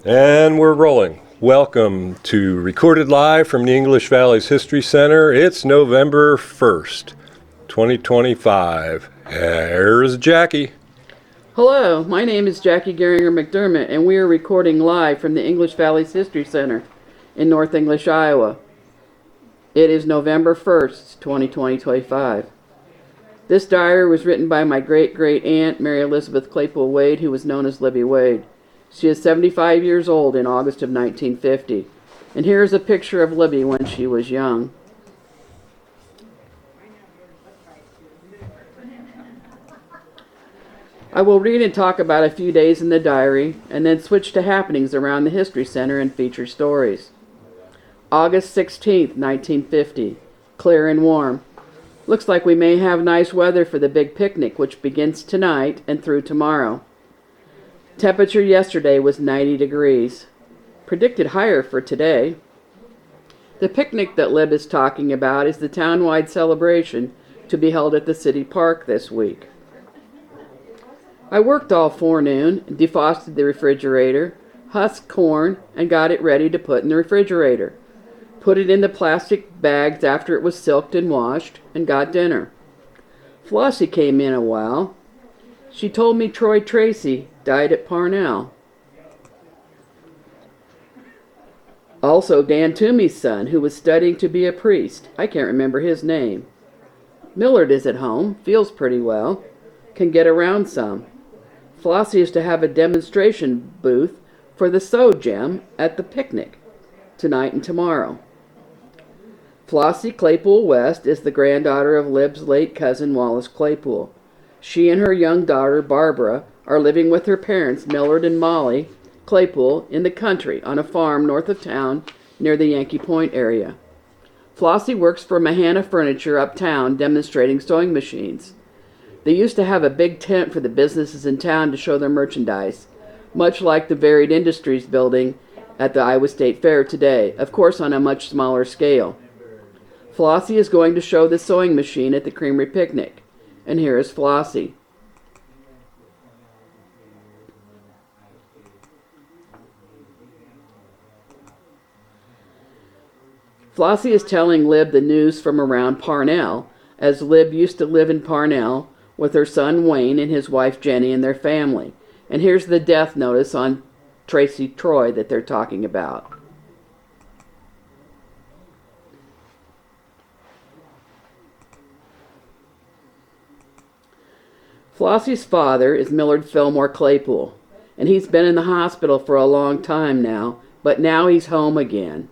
And we're rolling. Welcome to Recorded Live from the English Valley's History Center. It's November 1st, 2025. Here's Jackie. Hello, my name is Jackie Geringer McDermott, and we are recording live from the English Valley's History Center in North English, Iowa. It is November 1st, 2025. This diary was written by my great-great-aunt, Mary Elizabeth Claypool Wade, who was known as Libby Wade. She is 75 years old in August of 1950. And here is a picture of Libby when she was young. I will read and talk about a few days in the diary, and then switch to happenings around the History Center and feature stories. August 16th, 1950. Clear and warm. Looks like we may have nice weather for the big picnic, which begins tonight and through tomorrow. Temperature yesterday was 90 degrees. Predicted higher for today. The picnic that Lib is talking about is the town-wide celebration to be held at the city park this week. I worked all forenoon, defrosted the refrigerator, husked corn, and got it ready to put in the refrigerator. Put it in the plastic bags after it was silked and washed, and got dinner. Flossie came in a while. She told me Troy Tracy died at Parnell. Also, Dan Toomey's son, who was studying to be a priest. I can't remember his name. Millard is at home, feels pretty well, can get around some. Flossie is to have a demonstration booth for the Sew Gem at the picnic tonight and tomorrow. Flossie Claypool West is the granddaughter of Lib's late cousin Wallace Claypool. She and her young daughter Barbara are living with her parents Millard and Molly Claypool in the country on a farm north of town near the Yankee Point area. Flossie works for Mahana Furniture uptown demonstrating sewing machines. They used to have a big tent for the businesses in town to show their merchandise, much like the Varied Industries building at the Iowa State Fair today, of course on a much smaller scale. Flossie is going to show the sewing machine at the Creamery picnic. And here is Flossie. Flossie is telling Lib the news from around Parnell, as Lib used to live in Parnell with her son Wayne and his wife Jenny and their family. And here's the death notice on Tracy Troy that they're talking about. Flossie's father is Millard Fillmore Claypool, and he's been in the hospital for a long time now, but now he's home again.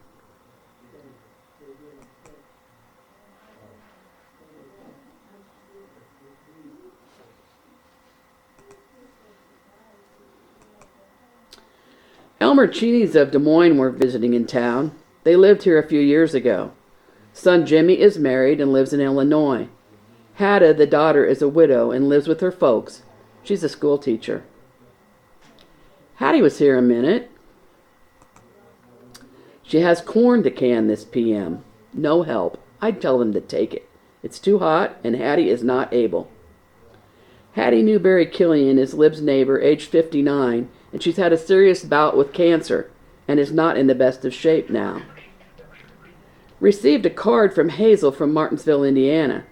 Elmer Cheneys of Des Moines were visiting in town. They lived here a few years ago. Son Jimmy is married and lives in Illinois. Hadda, the daughter, is a widow and lives with her folks. She's a school teacher. Hattie was here a minute. She has corn to can this p.m. No help. I'd tell them to take it. It's too hot, and Hattie is not able. Hattie Newberry Killian is Lib's neighbor, age 59, and she's had a serious bout with cancer and is not in the best of shape now. Received a card from Hazel from Martinsville, Indiana.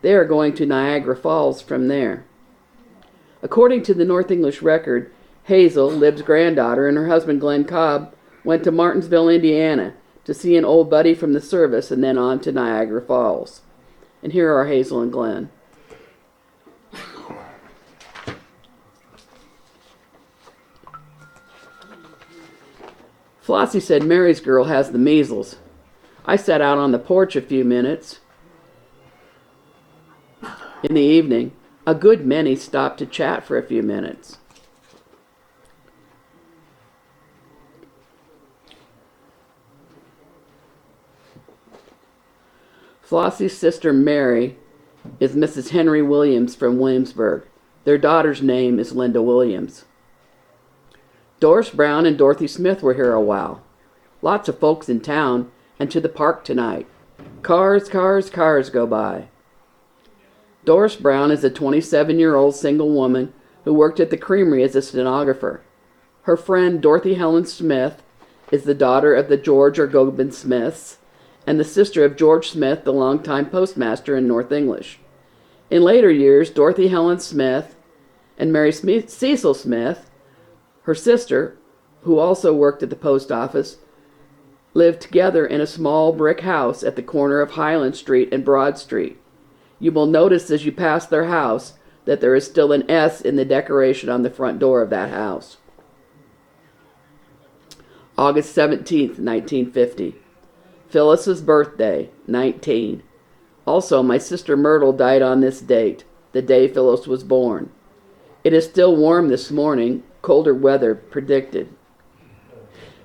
They are going to Niagara Falls from there. According to the North English Record, Hazel, Lib's granddaughter, and her husband Glenn Cobb went to Martinsville, Indiana to see an old buddy from the service and then on to Niagara Falls. And here are Hazel and Glenn. Flossie said Mary's girl has the measles. I sat out on the porch a few minutes. In the evening, a good many stopped to chat for a few minutes. Flossie's sister Mary is Mrs. Henry Williams from Williamsburg. Their daughter's name is Linda Williams. Doris Brown and Dorothy Smith were here a while. Lots of folks in town and to the park tonight. Cars, cars, cars go by. Doris Brown is a 27-year-old single woman who worked at the creamery as a stenographer. Her friend Dorothy Helen Smith is the daughter of the George or Goban Smiths and the sister of George Smith, the longtime postmaster in North English. In later years, Dorothy Helen Smith and Mary Cecil Smith, her sister, who also worked at the post office, lived together in a small brick house at the corner of Highland Street and Broad Street. You will notice as you pass their house that there is still an S in the decoration on the front door of that house. August 17th, 1950. Phyllis's birthday, 19. Also, my sister Myrtle died on this date, the day Phyllis was born. It is still warm this morning, colder weather predicted.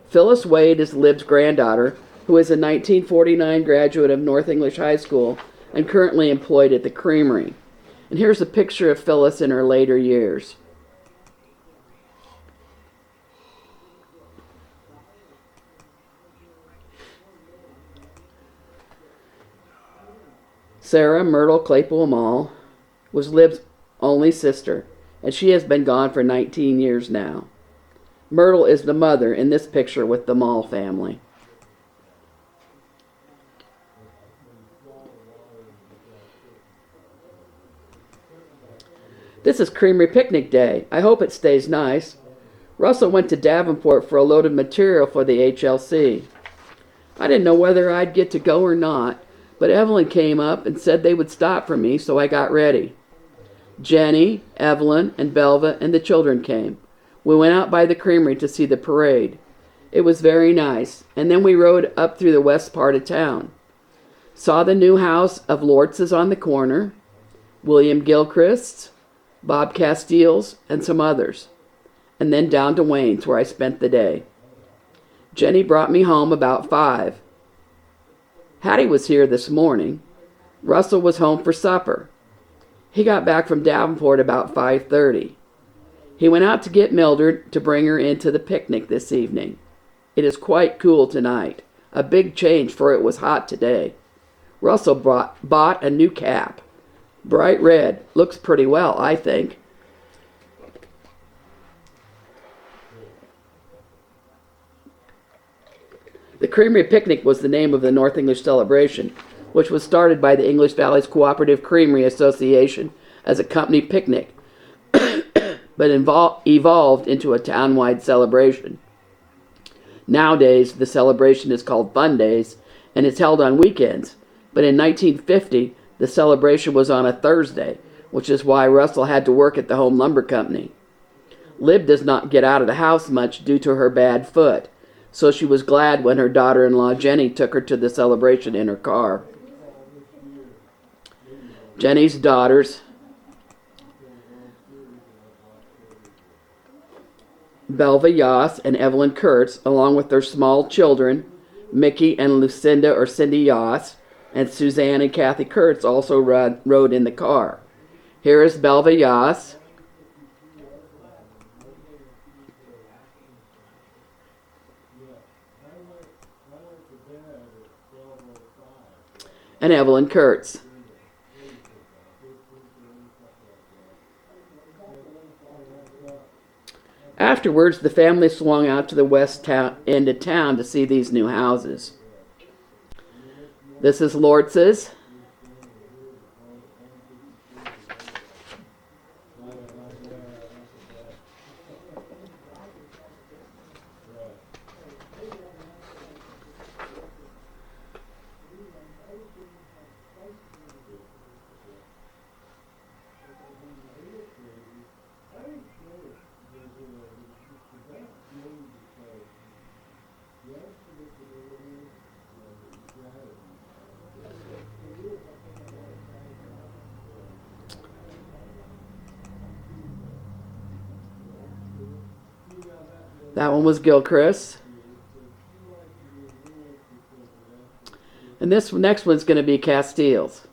Phyllis Wade is Lib's granddaughter, who is a 1949 graduate of North English High School and currently employed at the creamery. And here's a picture of Phyllis in her later years. Sarah Myrtle Claypool Mall was Lib's only sister, and she has been gone for 19 years now. Myrtle is the mother in this picture with the Mall family. This is Creamery Picnic Day. I hope it stays nice. Russell went to Davenport for a load of material for the HLC. I didn't know whether I'd get to go or not, but Evelyn came up and said they would stop for me, so I got ready. Jenny, Evelyn, and Belva and the children came. We went out by the creamery to see the parade. It was very nice, and then we rode up through the west part of town. Saw the new house of Lortz's on the corner, William Gilchrist's, Bob Castile's, and some others, and then down to Wayne's where I spent the day. Jenny brought me home about 5. Hattie was here this morning. Russell was home for supper. He got back from Davenport about 5:30. He went out to get Mildred to bring her into the picnic this evening. It is quite cool tonight. A big change, for it was hot today. Russell bought a new cap. Bright red. Looks pretty well, I think. The Creamery Picnic was the name of the North English celebration, which was started by the English Valleys Cooperative Creamery Association as a company picnic, but evolved into a town-wide celebration. Nowadays, the celebration is called Fun Days, and it's held on weekends, but in 1950, the celebration was on a Thursday, which is why Russell had to work at the Home Lumber Company. Lib does not get out of the house much due to her bad foot, so she was glad when her daughter-in-law Jenny took her to the celebration in her car. Jenny's daughters, Belva Yoss and Evelyn Kurtz, along with their small children, Mickey and Lucinda or Cindy Yoss, and Suzanne and Kathy Kurtz also rode in the car. Here is Belva Yoss, and Evelyn Kurtz. Afterwards, the family swung out to the west end of town to see these new houses. This is Lortz's. That one was Gilchrist. And this next one's going to be Castile's.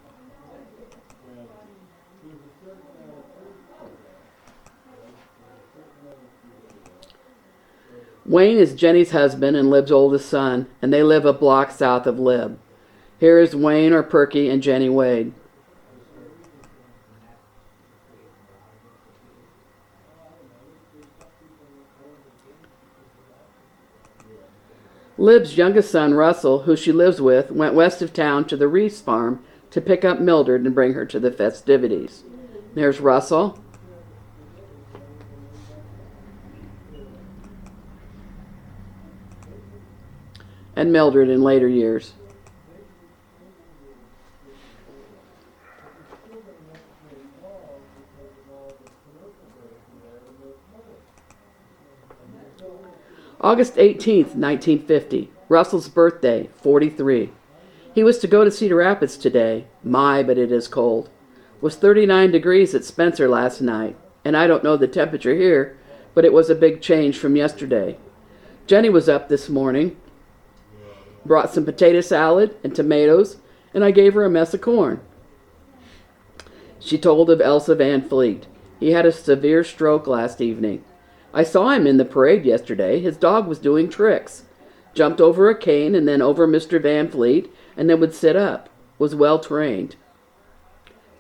Wayne is Jenny's husband and Lib's oldest son, and they live a block south of Lib. Here is Wayne or Perky and Jenny Wade. Lib's youngest son, Russell, who she lives with, went west of town to the Reese farm to pick up Mildred and bring her to the festivities. There's Russell. And Mildred in later years. August 18th, 1950. Russell's birthday, 43. He was to go to Cedar Rapids today. My, but it is cold. It was 39 degrees at Spencer last night, and I don't know the temperature here, but it was a big change from yesterday. Jenny was up this morning, brought some potato salad and tomatoes, and I gave her a mess of corn. She told of Elsa Van Fleet. He had a severe stroke last evening. I saw him in the parade yesterday. His dog was doing tricks. Jumped over a cane and then over Mr. Van Fleet and then would sit up. Was well trained.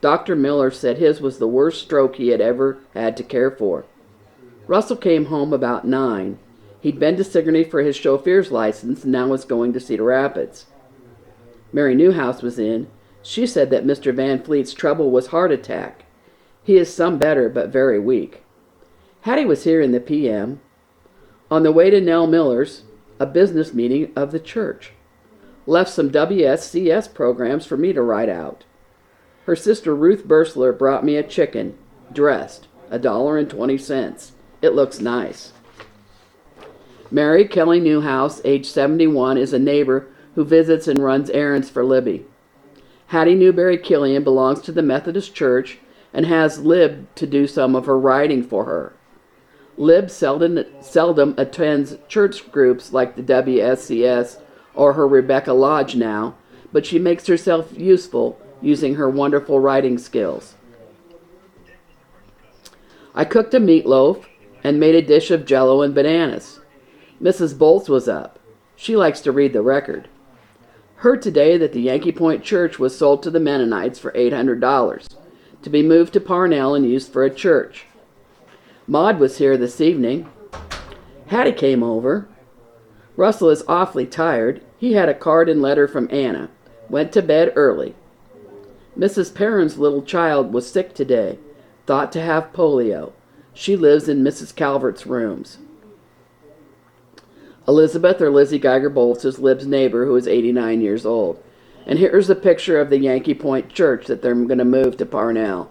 Dr. Miller said his was the worst stroke he had ever had to care for. Russell came home about 9. He'd been to Sigourney for his chauffeur's license and now was going to Cedar Rapids. Mary Newhouse was in. She said that Mr. Van Fleet's trouble was heart attack. He is some better but very weak. Hattie was here in the p.m. On the way to Nell Miller's, a business meeting of the church. Left some WSCS programs for me to write out. Her sister Ruth Bursler brought me a chicken, dressed, $1.20. It looks nice. Mary Kelly Newhouse, age 71, is a neighbor who visits and runs errands for Libby. Hattie Newberry Killian belongs to the Methodist Church and has Lib to do some of her writing for her. Lib seldom attends church groups like the WSCS or her Rebecca Lodge now, but she makes herself useful using her wonderful writing skills. I cooked a meatloaf and made a dish of Jell-O and bananas. Mrs. Bolts was up. She likes to read the Record. Heard today that the Yankee Point Church was sold to the Mennonites for $800 to be moved to Parnell and used for a church. Maud was here this evening. Hattie came over. Russell is awfully tired. He had a card and letter from Anna. Went to bed early. Mrs. Perrin's little child was sick today. Thought to have polio. She lives in Mrs. Calvert's rooms. Elizabeth, or Lizzie Geiger Bolts, is Lib's neighbor who is 89 years old. And here's a picture of the Yankee Point Church that they're going to move to Parnell.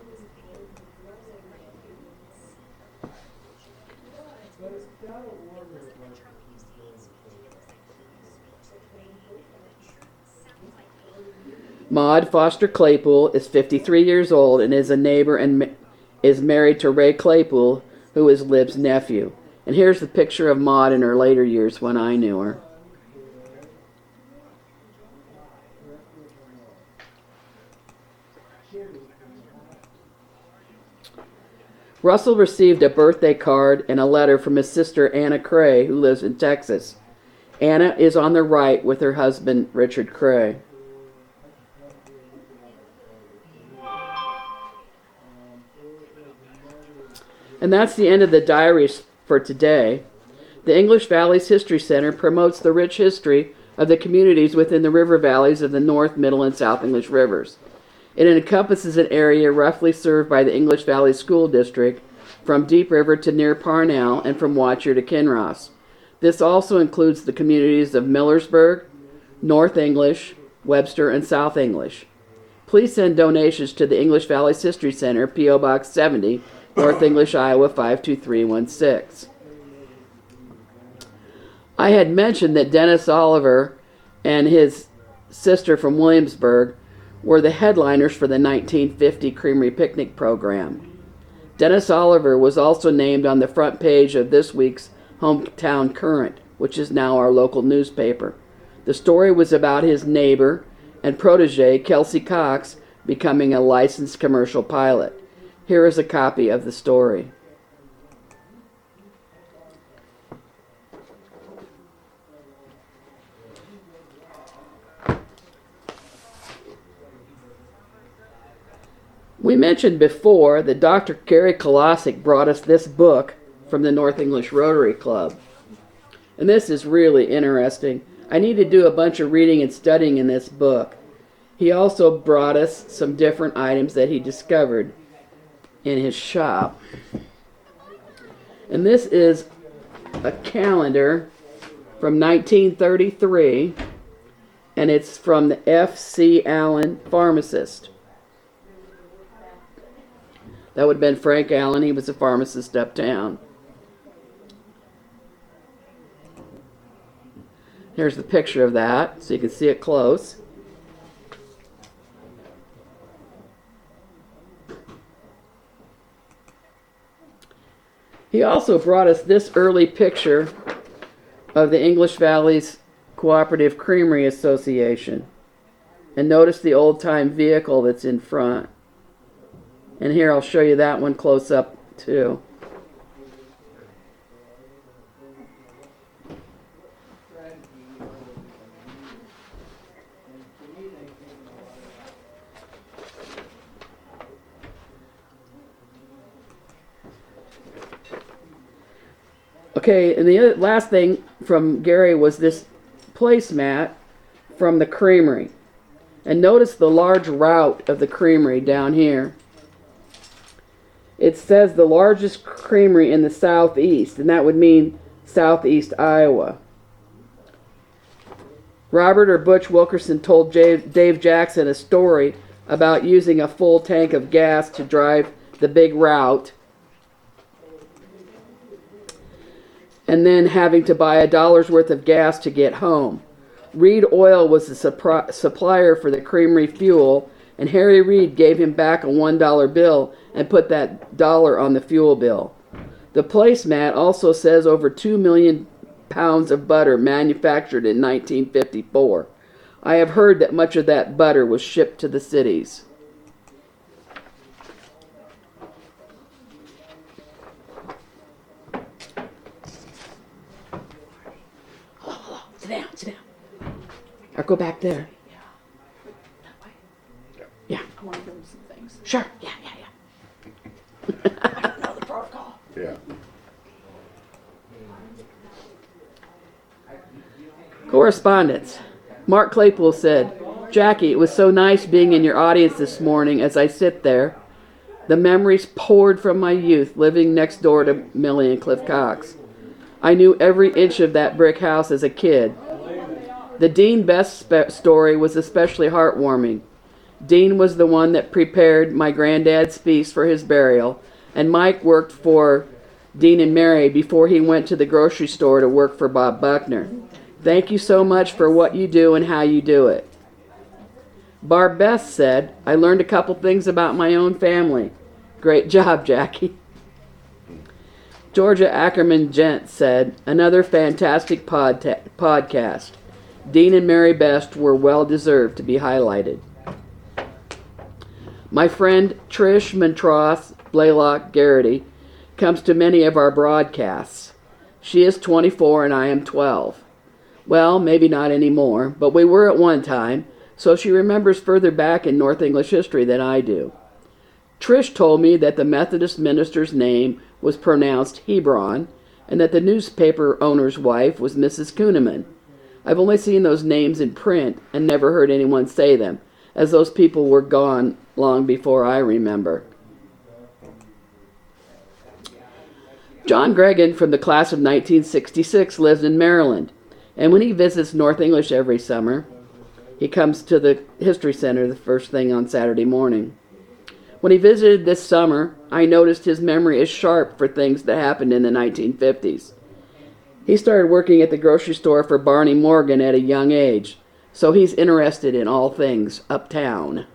Maud Foster Claypool is 53 years old and is a neighbor and is married to Ray Claypool, who is Lib's nephew. And here's the picture of Maud in her later years when I knew her. Russell received a birthday card and a letter from his sister Anna Cray, who lives in Texas. Anna is on the right with her husband, Richard Cray. And that's the end of the diaries for today. The English Valleys History Center promotes the rich history of the communities within the river valleys of the North, Middle, and South English rivers. It encompasses an area roughly served by the English Valley School District from Deep River to near Parnell and from Watcher to Kinross. This also includes the communities of Millersburg, North English, Webster, and South English. Please send donations to the English Valleys History Center, P.O. Box 70, North English, Iowa 52316. I had mentioned that Dennis Oliver and his sister from Williamsburg were the headliners for the 1950 Creamery Picnic program. Dennis Oliver was also named on the front page of this week's Hometown Current, which is now our local newspaper. The story was about his neighbor and protege, Kelsey Cox, becoming a licensed commercial pilot. Here is a copy of the story. We mentioned before that Dr. Gary Kolosik brought us this book from the North English Rotary Club. And this is really interesting. I need to do a bunch of reading and studying in this book. He also brought us some different items that he discovered in his shop. And this is a calendar from 1933, and it's from the F.C. Allen pharmacist. That would have been Frank Allen. He was a pharmacist uptown. Here's the picture of that, so you can see it close. He also brought us this early picture of the English Valleys Cooperative Creamery Association. And notice the old-time vehicle that's in front. And here I'll show you that one close up too. Okay, and the last thing from Gary was this placemat from the creamery. And notice the large route of the creamery down here. It says the largest creamery in the southeast, and that would mean southeast Iowa. Robert or Butch Wilkerson told Dave Jackson a story about using a full tank of gas to drive the big route, and then having to buy $1 worth of gas to get home. Reed Oil was the supplier for the creamery fuel, and Harry Reid gave him back a $1 bill and put that dollar on the fuel bill. The placemat also says over 2 million pounds of butter manufactured in 1954. I have heard that much of that butter was shipped to the cities. Sit down, sit down. Or go back there. Yeah. I want to give him some things. Sure. Yeah. I don't know the protocol. Yeah. Correspondence. Mark Claypool said, Jackie, it was so nice being in your audience this morning as I sit there. The memories poured from my youth living next door to Millie and Cliff Cox. I knew every inch of that brick house as a kid. The Dean Best story was especially heartwarming. Dean was the one that prepared my granddad's feast for his burial, and Mike worked for Dean and Mary before he went to the grocery store to work for Bob Buckner. Thank you so much for what you do and how you do it. Barb Best said, I learned a couple things about my own family. Great job, Jackie. Georgia Ackerman Gent said, another fantastic podcast. Dean and Mary Best were well deserved to be highlighted. My friend Trish Montross Blaylock Garrity comes to many of our broadcasts. She is 24 and I am 12. Well, maybe not anymore, but we were at one time, so she remembers further back in North English history than I do. Trish told me that the Methodist minister's name was pronounced Hebron, and that the newspaper owner's wife was Mrs. Kuhneman. I've only seen those names in print and never heard anyone say them, as those people were gone long before I remember. John Gregan from the class of 1966 lives in Maryland, and when he visits North English every summer, he comes to the History Center the first thing on Saturday morning. When he visited this summer, I noticed his memory is sharp for things that happened in the 1950s. He started working at the grocery store for Barney Morgan at a young age, so he's interested in all things uptown.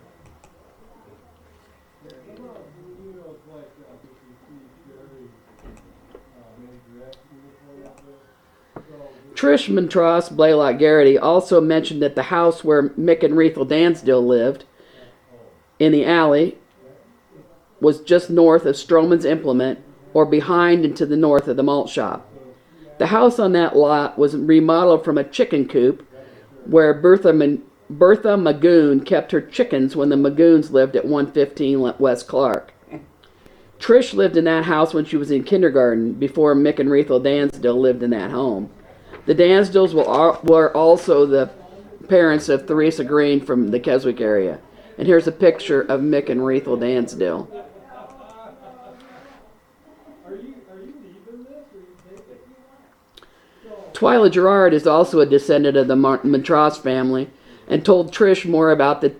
Trish Montross Blaylock Garrity also mentioned that the house where Mick and Rethel Dansdale lived, in the alley, was just north of Stroman's Implement, or behind and to the north of the malt shop. The house on that lot was remodeled from a chicken coop where Bertha Magoon kept her chickens when the Magoons lived at 115 West Clark. Trish lived in that house when she was in kindergarten before Mick and Rethel Dansdale lived in that home. The Dansdales were also the parents of Theresa Green from the Keswick area. And here's a picture of Mick and Rethel Dansdale. Twyla Gerard is also a descendant of the Montross family and told Trish more about the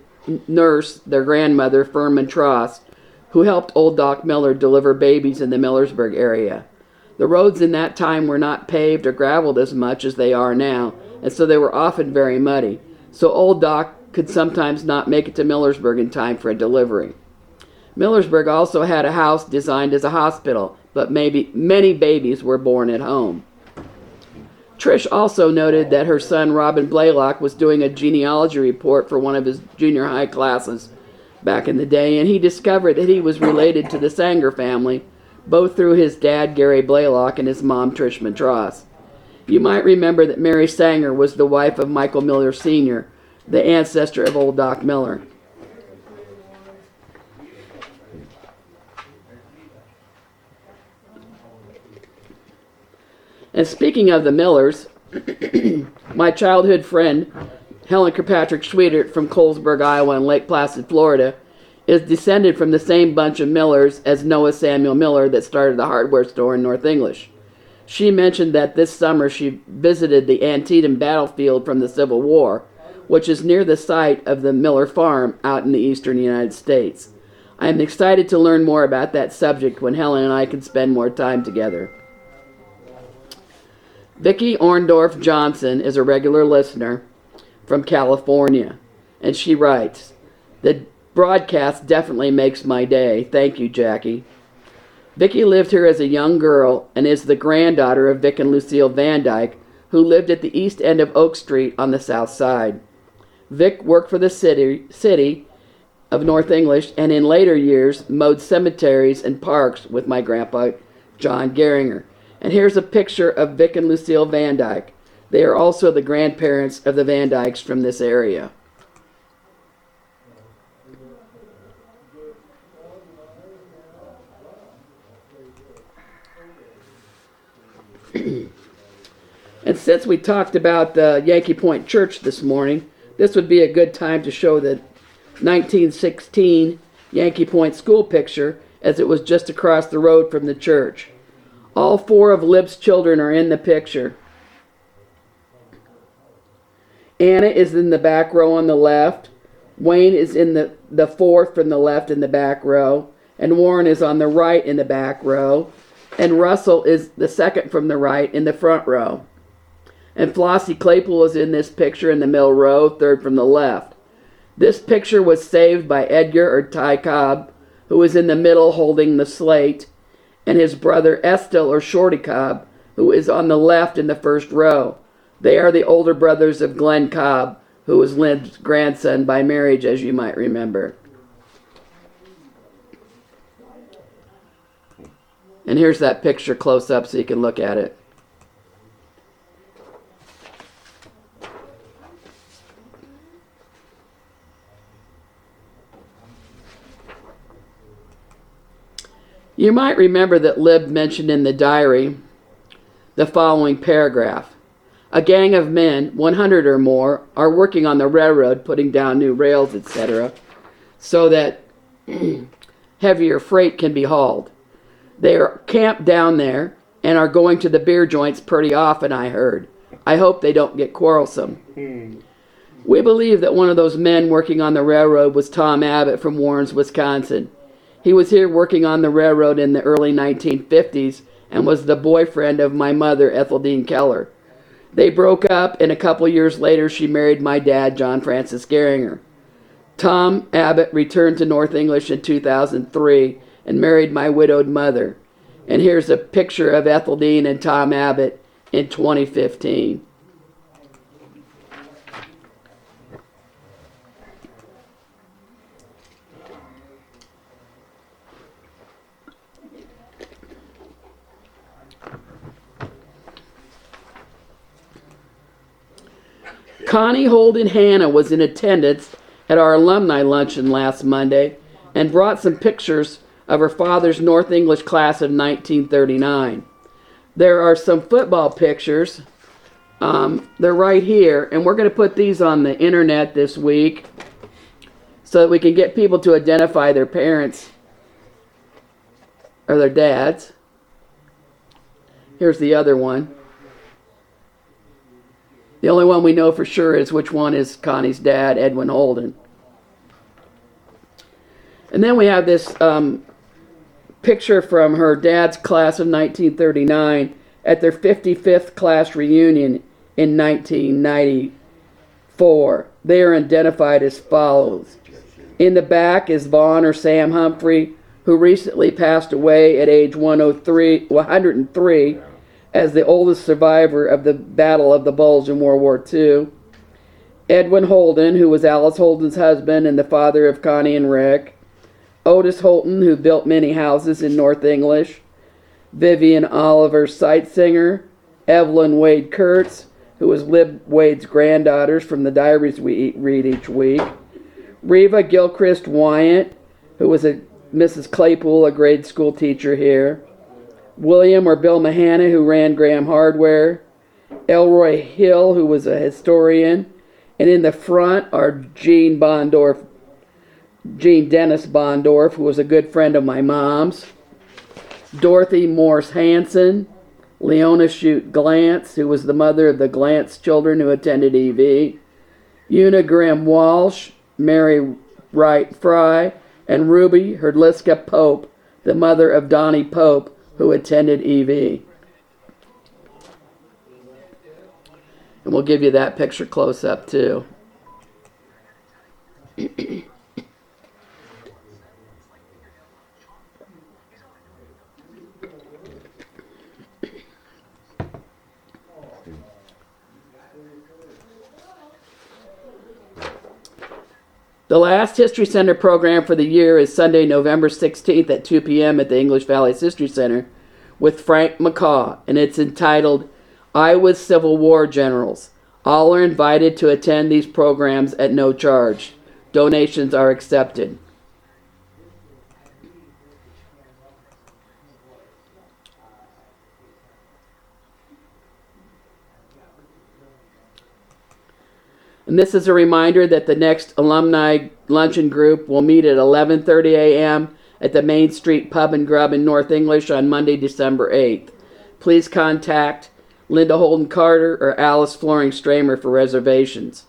nurse, their grandmother, Fern Montross, who helped old Doc Miller deliver babies in the Millersburg area. The roads in that time were not paved or graveled as much as they are now, and so they were often very muddy. So old Doc could sometimes not make it to Millersburg in time for a delivery. Millersburg also had a house designed as a hospital, but many babies were born at home. Trish also noted that her son Robin Blaylock was doing a genealogy report for one of his junior high classes back in the day, and he discovered that he was related to the Sanger family, both through his dad Gary Blaylock and his mom Trish Montross. You might remember that Mary Sanger was the wife of Michael Miller Sr., the ancestor of old Doc Miller. And speaking of the Millers, my childhood friend, Helen Kirkpatrick Schwietert from Colesburg, Iowa and Lake Placid, Florida, is descended from the same bunch of Millers as Noah Samuel Miller that started the hardware store in North English. She mentioned that this summer she visited the Antietam battlefield from the Civil War, which is near the site of the Miller Farm out in the eastern United States. I am excited to learn more about that subject when Helen and I can spend more time together. Vicki Orndorff Johnson is a regular listener from California, and she writes, "The broadcast definitely makes my day. Thank you, Jackie." Vicki lived here as a young girl and is the granddaughter of Vic and Lucille Van Dyke, who lived at the east end of Oak Street on the south side. Vic worked for the city of North English and in later years mowed cemeteries and parks with my grandpa, John Geringer. And here's a picture of Vic and Lucille Van Dyke. They are also the grandparents of the Van Dykes from this area. And since we talked about the Yankee Point Church this morning, this would be a good time to show the 1916 Yankee Point school picture, as it was just across the road from the church. All four of Lib's children are in the picture. Anna is in the back row on the left. Wayne is in the fourth from the left in the back row. And Warren is on the right in the back row. And Russell is the second from the right in the front row. And Flossie Claypool is in this picture in the middle row, third from the left. This picture was saved by Edgar or Ty Cobb, who was in the middle holding the slate, and his brother Estill or Shorty Cobb, who is on the left in the first row. They are the older brothers of Glenn Cobb, who was Lynn's grandson by marriage, as you might remember. And here's that picture close up so you can look at it. You might remember that Lib mentioned in the diary the following paragraph. A gang of men, 100 or more, are working on the railroad, putting down new rails, etc., so that heavier freight can be hauled. They are camped down there and are going to the beer joints pretty often, I heard. I hope they don't get quarrelsome. We believe that one of those men working on the railroad was Tom Abbott from Warrens, Wisconsin. He was here working on the railroad in the early 1950s and was the boyfriend of my mother, Etheldean Keller. They broke up, and a couple years later she married my dad, John Francis Geringer. Tom Abbott returned to North English in 2003 and married my widowed mother. And here's a picture of Etheldean and Tom Abbott in 2015. Connie Holden Hanna was in attendance at our alumni luncheon last Monday and brought some pictures of her father's North English class of 1939. There are some football pictures They're right here, and we're going to put these on the internet this week so that we can get people to identify their parents or their dads. Here's the other one. The only one we know for sure is which one is Connie's dad, Edwin Holden. And then we have this picture from her dad's class of 1939 at their 55th class reunion in 1994. They are identified as follows. In the back is Vaughn or Sam Humphrey, who recently passed away at age 103 as the oldest survivor of the Battle of the Bulge in World War II. Edwin Holden, who was Alice Holden's husband and the father of Connie and Rick. Otis Holton, who built many houses in North English. Vivian Oliver Sightsinger. Evelyn Wade Kurtz, who was Lib Wade's granddaughters from the diaries we read each week. Reva Gilchrist Wyant, who was Mrs. Claypool, a grade school teacher here. William or Bill Mahana, who ran Graham Hardware. Elroy Hill, who was a historian. And in the front are Jean Dennis Bondorf, who was a good friend of my mom's. Dorothy Morse Hanson. Leona Shute Glantz, who was the mother of the Glantz children who attended EV. Una Graham Walsh. Mary Wright Fry. And Ruby Herdliska Pope, the mother of Donnie Pope, who attended EV. And we'll give you that picture close up too. The last History Center program for the year is Sunday, November 16th at 2 p.m. at the English Valleys History Center with Frank McCaw, and it's entitled Iowa's Civil War Generals. All are invited to attend these programs at no charge. Donations are accepted. And this is a reminder that the next alumni luncheon group will meet at 11:30 a.m. at the Main Street Pub and Grub in North English on Monday, December 8th. Please contact Linda Holden Carter or Alice Floring Stramer for reservations.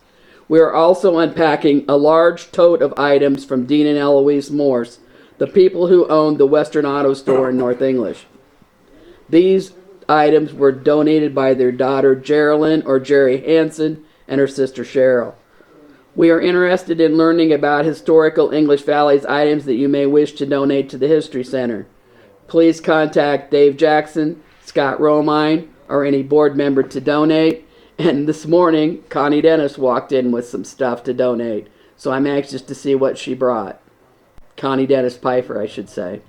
We are also unpacking a large tote of items from Dean and Eloise Morse, the people who owned the Western Auto Store in North English. These items were donated by their daughter Geraldine or Jerry Hansen and her sister Cheryl. We are interested in learning about historical English Valleys items that you may wish to donate to the History Center. Please contact Dave Jackson, Scott Romine, or any board member to donate. And this morning, Connie Dennis walked in with some stuff to donate. So I'm anxious to see what she brought. Connie Dennis Pfeiffer, I should say.